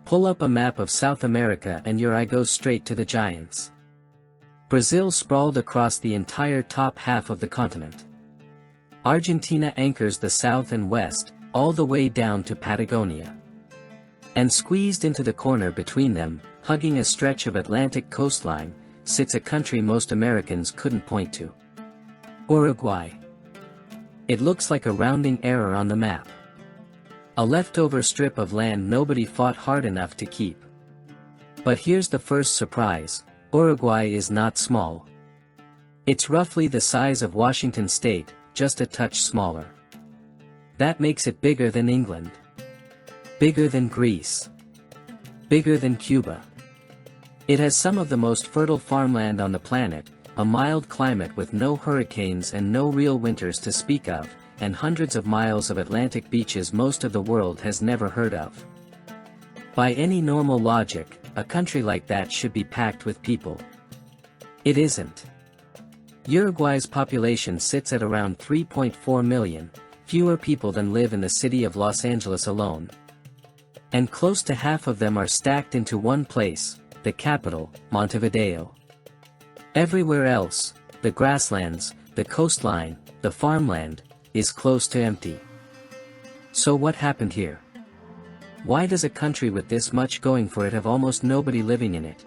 Pull up a map of South America and your eye goes straight to the giants. Brazil sprawled across the entire top half of the continent. Argentina anchors the south and west, all the way down to Patagonia. And squeezed into the corner between them, hugging a stretch of Atlantic coastline, sits a country most Americans couldn't point to. Uruguay. It looks like a rounding error on the map. A leftover strip of land nobody fought hard enough to keep. But here's the first surprise: Uruguay is not small. It's roughly the size of Washington state, just a touch smaller. That makes it bigger than England. Bigger than Greece. Bigger than Cuba. It has some of the most fertile farmland on the planet, a mild climate with no hurricanes and no real winters to speak of, and hundreds of miles of Atlantic beaches most of the world has never heard of. By any normal logic, a country like that should be packed with people. It isn't. Uruguay's population sits at around 3.4 million, fewer people than live in the city of Los Angeles alone. And close to half of them are stacked into one place, the capital, Montevideo. Everywhere else, the grasslands, the coastline, the farmland, is close to empty. So what happened here? Why does a country with this much going for it have almost nobody living in it?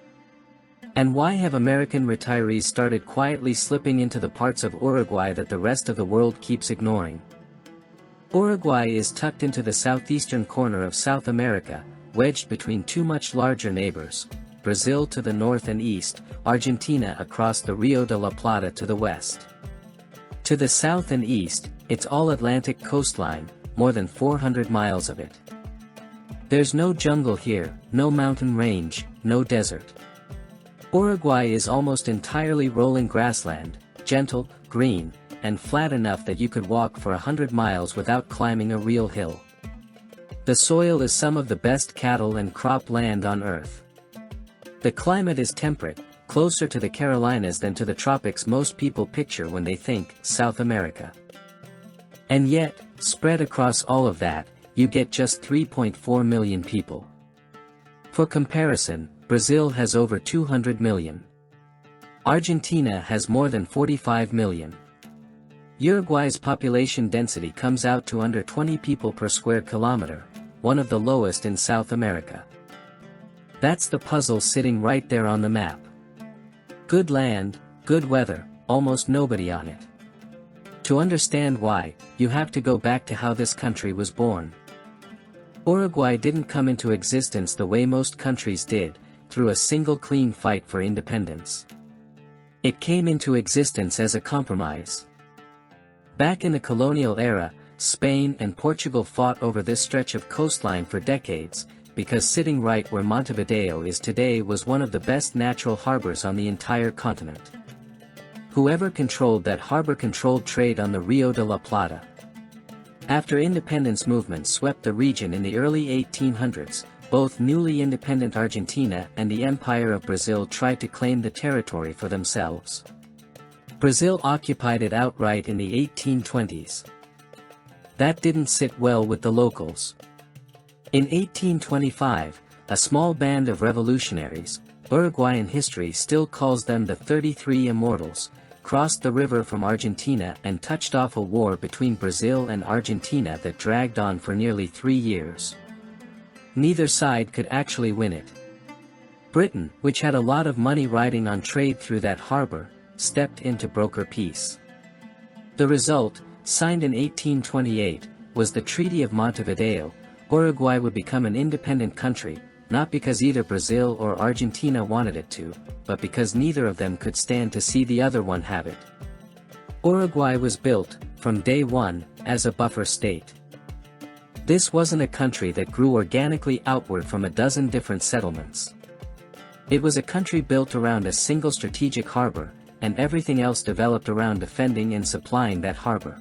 And why have American retirees started quietly slipping into the parts of Uruguay that the rest of the world keeps ignoring? Uruguay is tucked into the southeastern corner of South America, wedged between two much larger neighbors, Brazil to the north and east, Argentina across the Rio de la Plata to the west. To the south and east, it's all Atlantic coastline, more than 400 miles of it. There's no jungle here, no mountain range, no desert. Uruguay is almost entirely rolling grassland, gentle, green, and flat enough that you could walk for 100 miles without climbing a real hill. The soil is some of the best cattle and crop land on Earth. The climate is temperate, closer to the Carolinas than to the tropics most people picture when they think South America. And yet, spread across all of that, you get just 3.4 million people. For comparison, Brazil has over 200 million. Argentina has more than 45 million. Uruguay's population density comes out to under 20 people per square kilometer, one of the lowest in South America. That's the puzzle sitting right there on the map. Good land, good weather, almost nobody on it. To understand why, you have to go back to how this country was born. Uruguay didn't come into existence the way most countries did, through a single clean fight for independence. It came into existence as a compromise. Back in the colonial era, Spain and Portugal fought over this stretch of coastline for decades, because sitting right where Montevideo is today was one of the best natural harbors on the entire continent. Whoever controlled that harbor controlled trade on the Rio de la Plata. After independence movements swept the region in the early 1800s, both newly independent Argentina and the Empire of Brazil tried to claim the territory for themselves. Brazil occupied it outright in the 1820s. That didn't sit well with the locals. In 1825, a small band of revolutionaries, Uruguayan history still calls them the 33 Immortals, crossed the river from Argentina and touched off a war between Brazil and Argentina that dragged on for nearly 3 years. Neither side could actually win it. Britain, which had a lot of money riding on trade through that harbor, stepped in to broker peace. The result, signed in 1828, was the Treaty of Montevideo. Uruguay would become an independent country, not because either Brazil or Argentina wanted it to, but because neither of them could stand to see the other one have it. Uruguay was built, from day one, as a buffer state. This wasn't a country that grew organically outward from a dozen different settlements. It was a country built around a single strategic harbor, and everything else developed around defending and supplying that harbor.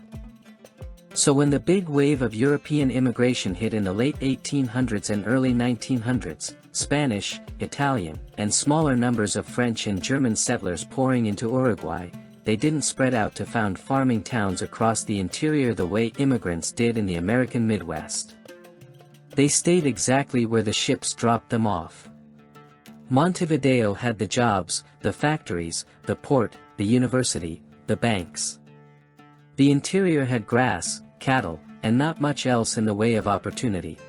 So when the big wave of European immigration hit in the late 1800s and early 1900s, Spanish, Italian, and smaller numbers of French and German settlers pouring into Uruguay, they didn't spread out to found farming towns across the interior the way immigrants did in the American Midwest. They stayed exactly where the ships dropped them off. Montevideo had the jobs, the factories, the port, the university, the banks. The interior had grass, cattle, and not much else in the way of opportunity.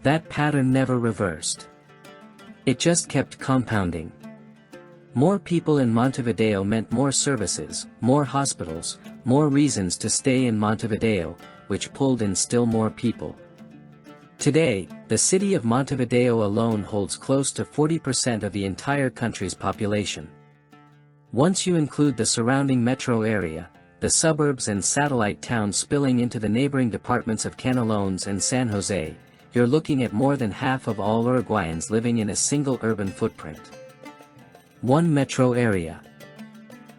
That pattern never reversed. It just kept compounding. More people in Montevideo meant more services, more hospitals, more reasons to stay in Montevideo, which pulled in still more people. Today, the city of Montevideo alone holds close to 40% of the entire country's population. Once you include the surrounding metro area, the suburbs and satellite towns spilling into the neighboring departments of Canelones and San Jose, you're looking at more than half of all Uruguayans living in a single urban footprint. One metro area.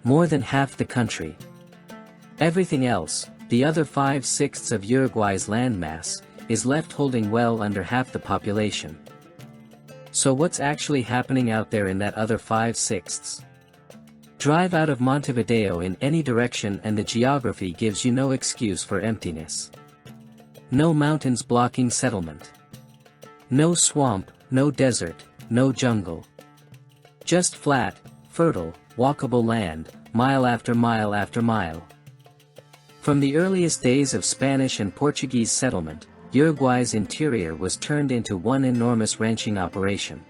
More than half the country. Everything else, the other 5/6 of Uruguay's landmass, is left holding well under half the population. So what's actually happening out there in that other 5/6? Drive out of Montevideo in any direction and the geography gives you no excuse for emptiness. No mountains blocking settlement. No swamp, no desert, no jungle. Just flat, fertile, walkable land, mile after mile after mile. From the earliest days of Spanish and Portuguese settlement, Uruguay's interior was turned into one enormous ranching operation.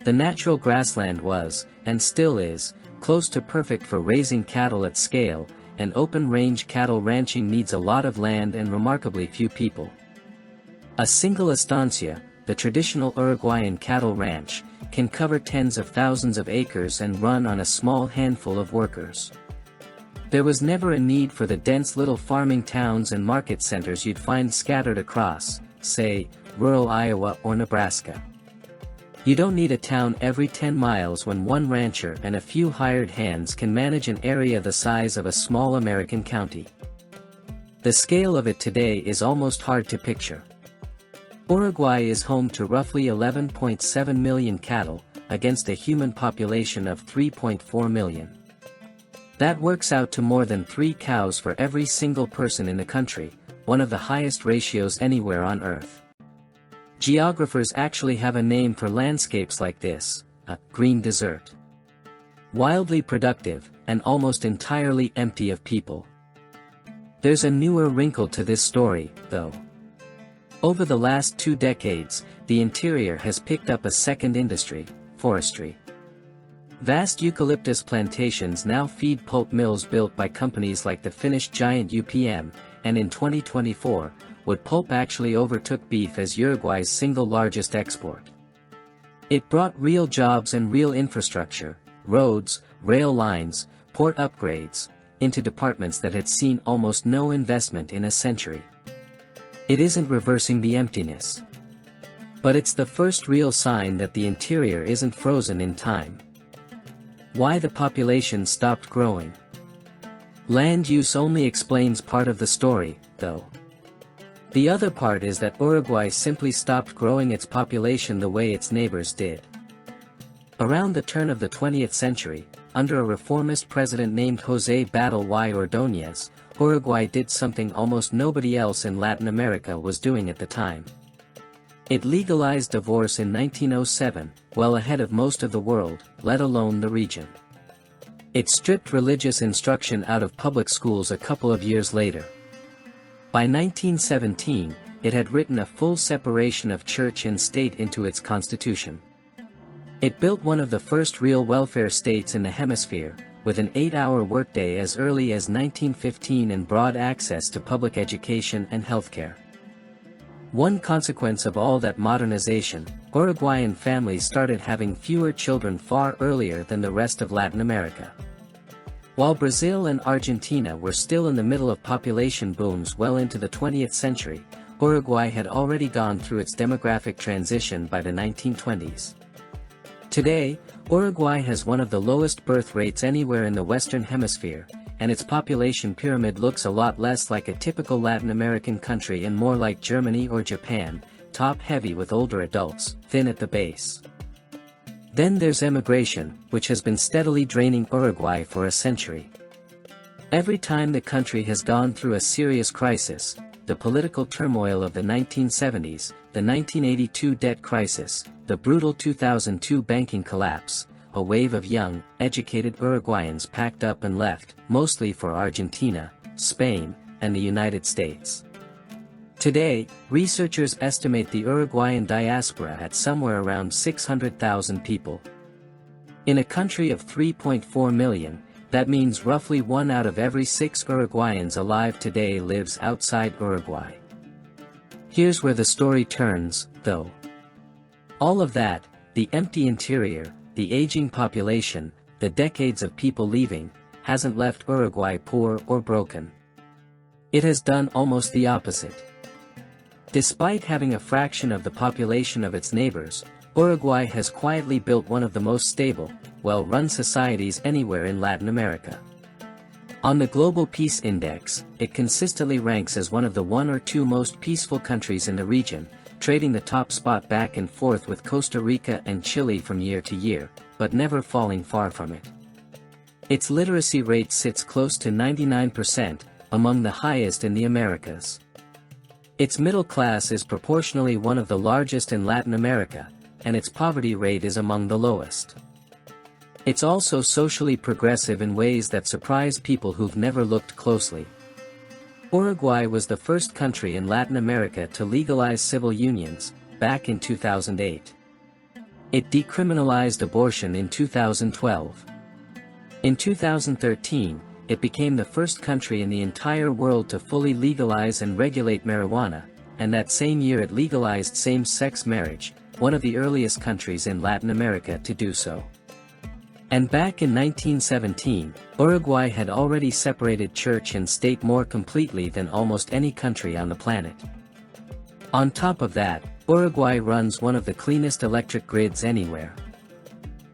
The natural grassland was, and still is, close to perfect for raising cattle at scale, and open-range cattle ranching needs a lot of land and remarkably few people. A single estancia, the traditional Uruguayan cattle ranch, can cover tens of thousands of acres and run on a small handful of workers. There was never a need for the dense little farming towns and market centers you'd find scattered across, say, rural Iowa or Nebraska. You don't need a town every 10 miles when one rancher and a few hired hands can manage an area the size of a small American county. The scale of it today is almost hard to picture. Uruguay is home to roughly 11.7 million cattle, against a human population of 3.4 million. That works out to more than 3 cows for every single person in the country, one of the highest ratios anywhere on Earth. Geographers actually have a name for landscapes like this, a green desert. Wildly productive, and almost entirely empty of people. There's a newer wrinkle to this story, though. Over the last 2 decades, the interior has picked up a second industry, forestry. Vast eucalyptus plantations now feed pulp mills built by companies like the Finnish giant UPM, and in 2024, wood pulp actually overtook beef as Uruguay's single largest export. It brought real jobs and real infrastructure, roads, rail lines, port upgrades, into departments that had seen almost no investment in a century. It isn't reversing the emptiness. But it's the first real sign that the interior isn't frozen in time. Why the population stopped growing. Land use only explains part of the story, though. The other part is that Uruguay simply stopped growing its population the way its neighbors did. Around the turn of the 20th century, under a reformist president named José Batlle y Ordóñez, Uruguay did something almost nobody else in Latin America was doing at the time. It legalized divorce in 1907, well ahead of most of the world, let alone the region. It stripped religious instruction out of public schools a couple of years later. By 1917, it had written a full separation of church and state into its constitution. It built one of the first real welfare states in the hemisphere, with an 8-hour workday as early as 1915 and broad access to public education and healthcare. One consequence of all that modernization, Uruguayan families started having fewer children far earlier than the rest of Latin America. While Brazil and Argentina were still in the middle of population booms well into the 20th century, Uruguay had already gone through its demographic transition by the 1920s. Today, Uruguay has one of the lowest birth rates anywhere in the Western Hemisphere, and its population pyramid looks a lot less like a typical Latin American country and more like Germany or Japan, top-heavy with older adults, thin at the base. Then there's emigration, which has been steadily draining Uruguay for a century. Every time the country has gone through a serious crisis, the political turmoil of the 1970s, the 1982 debt crisis, the brutal 2002 banking collapse, a wave of young, educated Uruguayans packed up and left, mostly for Argentina, Spain, and the United States. Today, researchers estimate the Uruguayan diaspora at somewhere around 600,000 people. In a country of 3.4 million, that means roughly 1 out of every 6 Uruguayans alive today lives outside Uruguay. Here's where the story turns, though. All of that, the empty interior, the aging population, the decades of people leaving, hasn't left Uruguay poor or broken. It has done almost the opposite. Despite having a fraction of the population of its neighbors, Uruguay has quietly built one of the most stable, well-run societies anywhere in Latin America. On the Global Peace Index, it consistently ranks as one of the 1 or 2 most peaceful countries in the region, trading the top spot back and forth with Costa Rica and Chile from year to year, but never falling far from it. Its literacy rate sits close to 99%, among the highest in the Americas. Its middle class is proportionally one of the largest in Latin America, and its poverty rate is among the lowest. It's also socially progressive in ways that surprise people who've never looked closely. Uruguay was the first country in Latin America to legalize civil unions, back in 2008. It decriminalized abortion in 2012. In 2013, it became the first country in the entire world to fully legalize and regulate marijuana, and that same year it legalized same-sex marriage, one of the earliest countries in Latin America to do so. And back in 1917, Uruguay had already separated church and state more completely than almost any country on the planet. On top of that, Uruguay runs one of the cleanest electric grids anywhere.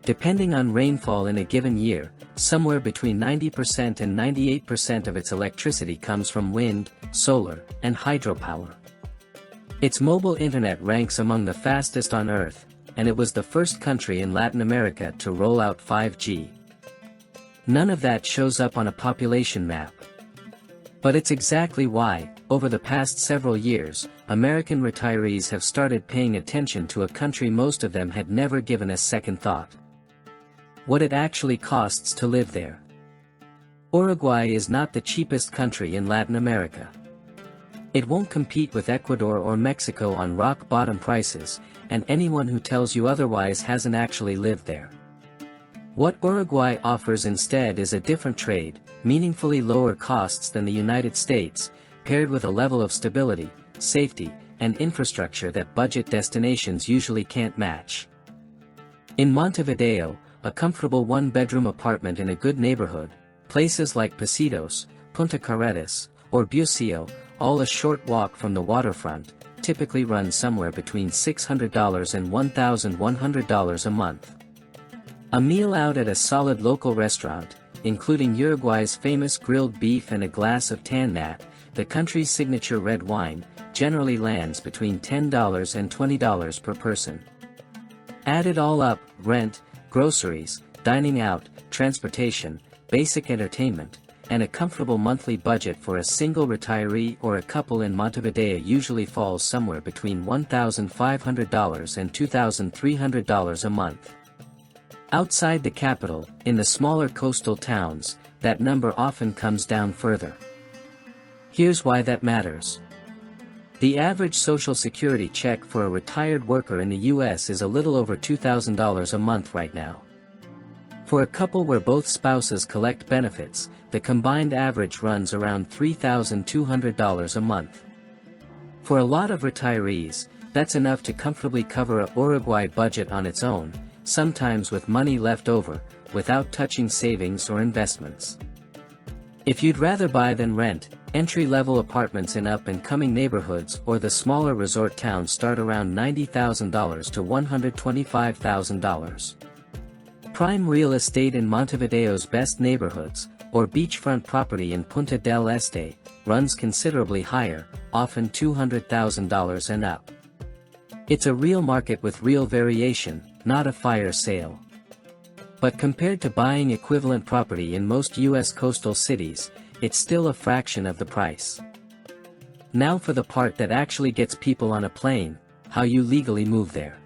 Depending on rainfall in a given year, somewhere between 90% and 98% of its electricity comes from wind, solar, and hydropower. Its mobile internet ranks among the fastest on Earth, and it was the first country in Latin America to roll out 5G. None of that shows up on a population map. But it's exactly why, over the past several years, American retirees have started paying attention to a country most of them had never given a second thought. What it actually costs to live there. Uruguay is not the cheapest country in Latin America. It won't compete with Ecuador or Mexico on rock-bottom prices, and anyone who tells you otherwise hasn't actually lived there. What Uruguay offers instead is a different trade, meaningfully lower costs than the United States, paired with a level of stability, safety, and infrastructure that budget destinations usually can't match. In Montevideo, a comfortable one-bedroom apartment in a good neighborhood, places like Positos, Punta Carretas, or Bucio, all a short walk from the waterfront, typically run somewhere between $600 and $1,100 a month. A meal out at a solid local restaurant, including Uruguay's famous grilled beef and a glass of tannat, the country's signature red wine, generally lands between $10 and $20 per person. Add it all up, rent, groceries, dining out, transportation, basic entertainment, and a comfortable monthly budget for a single retiree or a couple in Montevideo usually falls somewhere between $1,500 and $2,300 a month. Outside the capital, in the smaller coastal towns, that number often comes down further. Here's why that matters. The average Social Security check for a retired worker in the US is a little over $2,000 a month right now. For a couple where both spouses collect benefits, the combined average runs around $3,200 a month. For a lot of retirees, that's enough to comfortably cover a Uruguay budget on its own, sometimes with money left over, without touching savings or investments. If you'd rather buy than rent, entry-level apartments in up-and-coming neighborhoods or the smaller resort towns start around $90,000 to $125,000. Prime real estate in Montevideo's best neighborhoods, or beachfront property in Punta del Este, runs considerably higher, often $200,000 and up. It's a real market with real variation, not a fire sale. But compared to buying equivalent property in most U.S. coastal cities, it's still a fraction of the price. Now for the part that actually gets people on a plane, how you legally move there.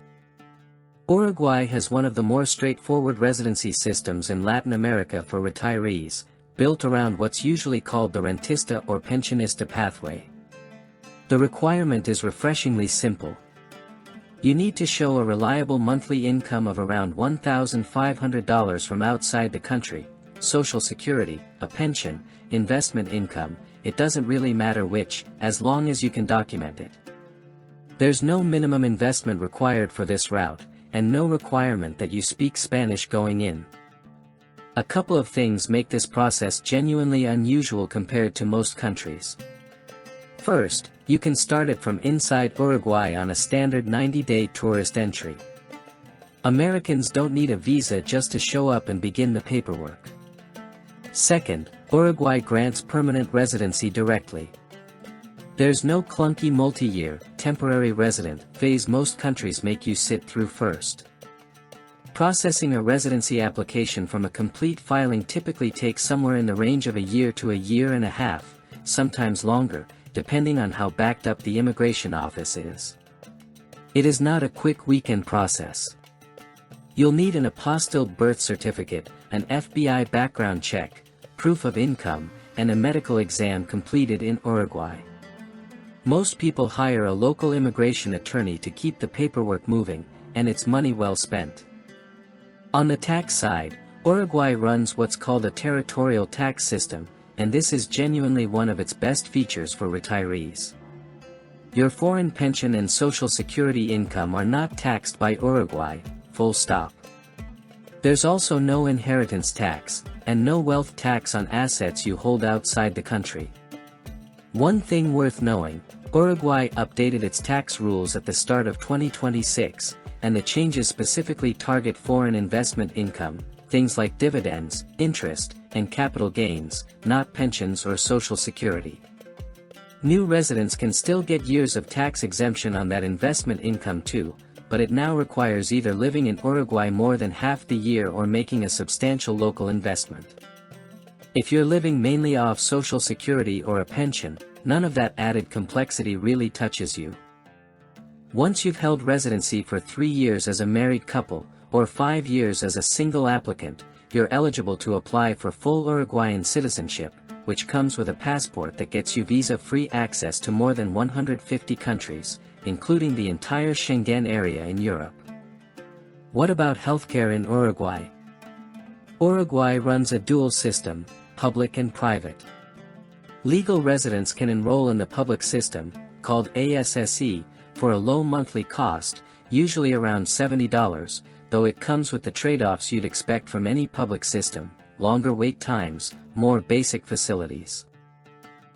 Uruguay has one of the more straightforward residency systems in Latin America for retirees, built around what's usually called the rentista or pensionista pathway. The requirement is refreshingly simple. You need to show a reliable monthly income of around $1,500 from outside the country, Social Security, a pension, investment income, it doesn't really matter which, as long as you can document it. There's no minimum investment required for this route, and no requirement that you speak Spanish going in. A couple of things make this process genuinely unusual compared to most countries. First, you can start it from inside Uruguay on a standard 90-day tourist entry. Americans don't need a visa just to show up and begin the paperwork. Second, Uruguay grants permanent residency directly. There's no clunky multi-year, temporary resident phase most countries make you sit through first. Processing a residency application from a complete filing typically takes somewhere in the range of a year to a year and a half, sometimes longer, depending on how backed up the immigration office is. It is not a quick weekend process. You'll need an apostilled birth certificate, an FBI background check, proof of income, and a medical exam completed in Uruguay. Most people hire a local immigration attorney to keep the paperwork moving, and it's money well spent. On the tax side, Uruguay runs what's called a territorial tax system, and this is genuinely one of its best features for retirees. Your foreign pension and Social Security income are not taxed by Uruguay, full stop. There's also no inheritance tax, and no wealth tax on assets you hold outside the country. One thing worth knowing, Uruguay updated its tax rules at the start of 2026, and the changes specifically target foreign investment income, things like dividends, interest, and capital gains, not pensions or Social Security. New residents can still get years of tax exemption on that investment income too, but it now requires either living in Uruguay more than half the year or making a substantial local investment. If you're living mainly off Social Security or a pension, none of that added complexity really touches you. Once you've held residency for 3 years as a married couple, or 5 years as a single applicant, you're eligible to apply for full Uruguayan citizenship, which comes with a passport that gets you visa-free access to more than 150 countries, including the entire Schengen area in Europe. What about healthcare in Uruguay? Uruguay runs a dual system, public and private. Legal residents can enroll in the public system, called ASSE, for a low monthly cost, usually around $70, though it comes with the trade-offs you'd expect from any public system, longer wait times, more basic facilities.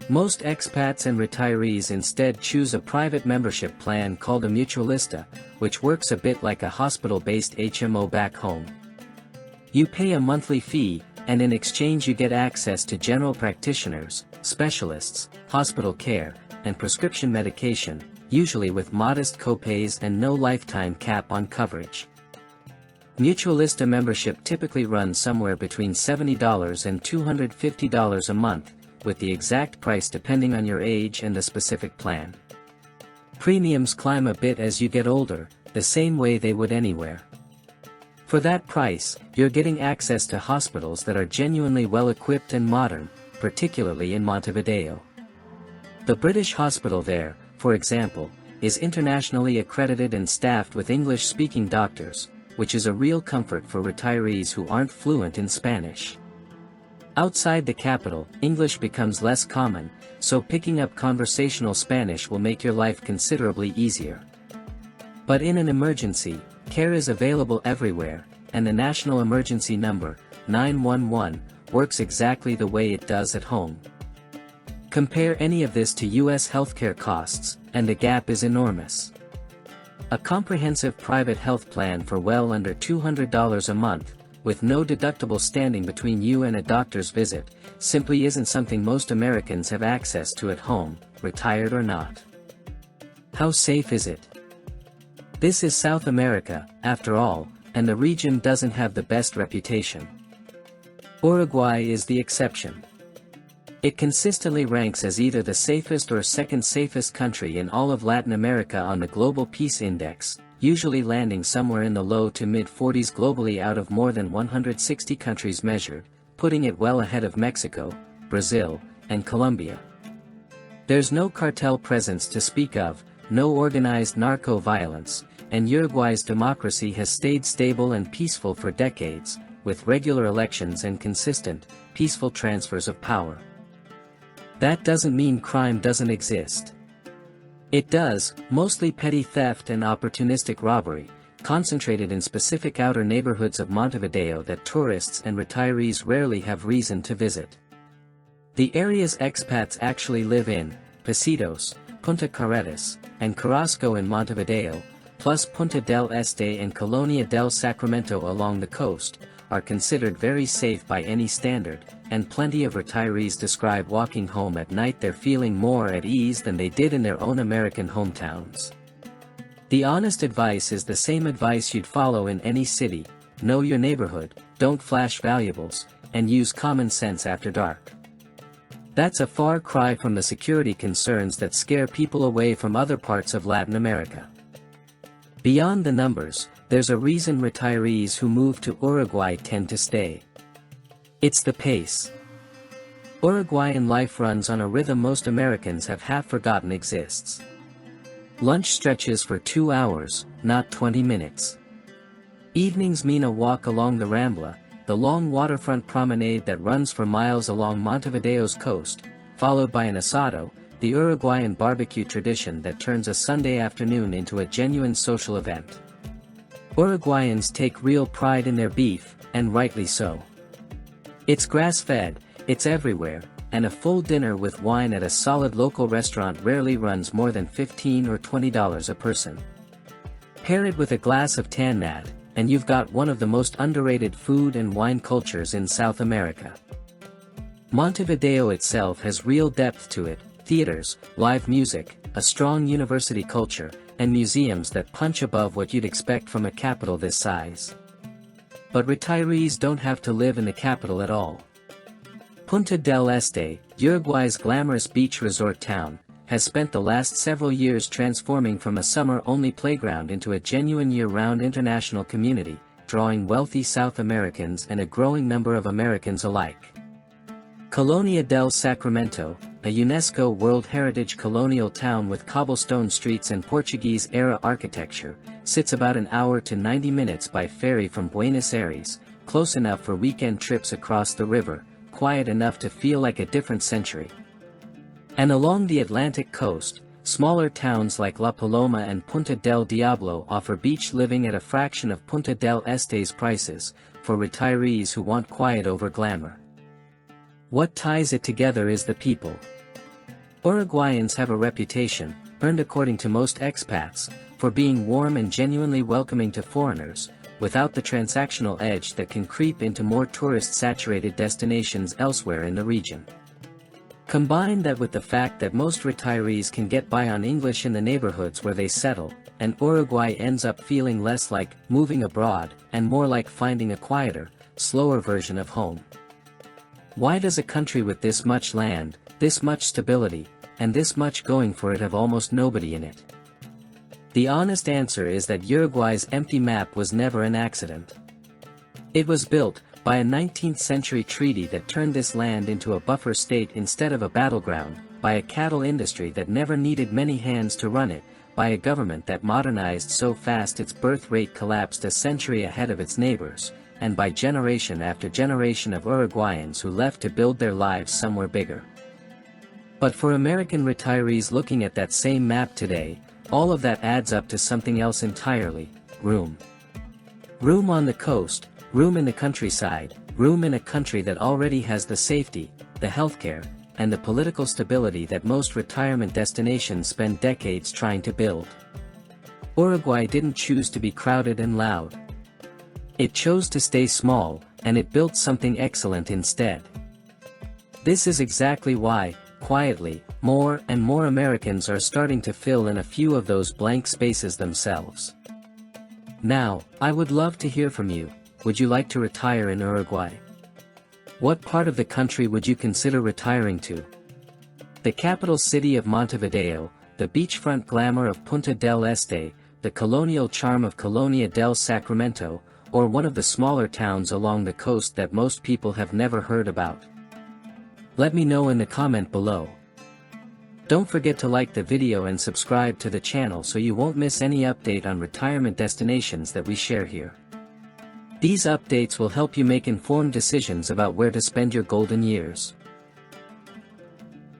Most expats and retirees instead choose a private membership plan called a mutualista, which works a bit like a hospital-based HMO back home. You pay a monthly fee, and in exchange you get access to general practitioners, specialists, hospital care, and prescription medication, usually with modest copays and no lifetime cap on coverage. Mutualista membership typically runs somewhere between $70 and $250 a month, with the exact price depending on your age and the specific plan. Premiums climb a bit as you get older, the same way they would anywhere. For that price, you're getting access to hospitals that are genuinely well-equipped and modern, particularly in Montevideo. The British hospital there, for example, is internationally accredited and staffed with English-speaking doctors, which is a real comfort for retirees who aren't fluent in Spanish. Outside the capital, English becomes less common, so picking up conversational Spanish will make your life considerably easier. But in an emergency, care is available everywhere, and the national emergency number, 911, works exactly the way it does at home. Compare any of this to US healthcare costs, and the gap is enormous. A comprehensive private health plan for well under $200 a month, with no deductible standing between you and a doctor's visit, simply isn't something most Americans have access to at home, retired or not. How safe is it? This is South America, after all, and the region doesn't have the best reputation. Uruguay is the exception. It consistently ranks as either the safest or second safest country in all of Latin America on the Global Peace Index, usually landing somewhere in the low to mid-40s globally out of more than 160 countries measured, putting it well ahead of Mexico, Brazil, and Colombia. There's no cartel presence to speak of, no organized narco-violence, and Uruguay's democracy has stayed stable and peaceful for decades, with regular elections and consistent, peaceful transfers of power. That doesn't mean crime doesn't exist. It does, mostly petty theft and opportunistic robbery, concentrated in specific outer neighborhoods of Montevideo that tourists and retirees rarely have reason to visit. The areas expats actually live in, Pocitos, Punta Carretas, and Carrasco in Montevideo, plus Punta del Este and Colonia del Sacramento along the coast, are considered very safe by any standard, and plenty of retirees describe walking home at night they're feeling more at ease than they did in their own American hometowns. The honest advice is the same advice you'd follow in any city: know your neighborhood, don't flash valuables, and use common sense after dark. That's a far cry from the security concerns that scare people away from other parts of Latin America. Beyond the numbers, there's a reason retirees who move to Uruguay tend to stay. It's the pace. Uruguayan life runs on a rhythm most Americans have half forgotten exists. Lunch stretches for 2 hours, not 20 minutes. Evenings mean a walk along the Rambla, the long waterfront promenade that runs for miles along Montevideo's coast, followed by an asado, the Uruguayan barbecue tradition that turns a Sunday afternoon into a genuine social event. Uruguayans take real pride in their beef, and rightly so. It's grass-fed, it's everywhere, and a full dinner with wine at a solid local restaurant rarely runs more than $15 or $20 a person. Pair it with a glass of Tannat, and you've got one of the most underrated food and wine cultures in South America. Montevideo itself has real depth to it: theaters, live music, a strong university culture, and museums that punch above what you'd expect from a capital this size. But retirees don't have to live in the capital at all. Punta del Este, Uruguay's glamorous beach resort town, has spent the last several years transforming from a summer-only playground into a genuine year-round international community, drawing wealthy South Americans and a growing number of Americans alike. Colonia del Sacramento, a UNESCO World Heritage colonial town with cobblestone streets and Portuguese-era architecture, sits about an hour to 90 minutes by ferry from Buenos Aires, close enough for weekend trips across the river, quiet enough to feel like a different century. And along the Atlantic coast, smaller towns like La Paloma and Punta del Diablo offer beach living at a fraction of Punta del Este's prices, for retirees who want quiet over glamour. What ties it together is the people. Uruguayans have a reputation, earned according to most expats, for being warm and genuinely welcoming to foreigners, without the transactional edge that can creep into more tourist-saturated destinations elsewhere in the region. Combine that with the fact that most retirees can get by on English in the neighborhoods where they settle, and Uruguay ends up feeling less like moving abroad, and more like finding a quieter, slower version of home. Why does a country with this much land, this much stability, and this much going for it have almost nobody in it? The honest answer is that Uruguay's empty map was never an accident. It was built by a 19th-century treaty that turned this land into a buffer state instead of a battleground, by a cattle industry that never needed many hands to run it, by a government that modernized so fast its birth rate collapsed a century ahead of its neighbors, and by generation after generation of Uruguayans who left to build their lives somewhere bigger. But for American retirees looking at that same map today, all of that adds up to something else entirely: room. Room on the coast, room in the countryside, room in a country that already has the safety, the healthcare, and the political stability that most retirement destinations spend decades trying to build. Uruguay didn't choose to be crowded and loud. It chose to stay small, and it built something excellent instead. This is exactly why, quietly, more and more Americans are starting to fill in a few of those blank spaces themselves. Now, I would love to hear from you. Would you like to retire in Uruguay? What part of the country would you consider retiring to? The capital city of Montevideo, the beachfront glamour of Punta del Este, the colonial charm of Colonia del Sacramento, or one of the smaller towns along the coast that most people have never heard about? Let me know in the comment below. Don't forget to like the video and subscribe to the channel so you won't miss any update on retirement destinations that we share here. These updates will help you make informed decisions about where to spend your golden years.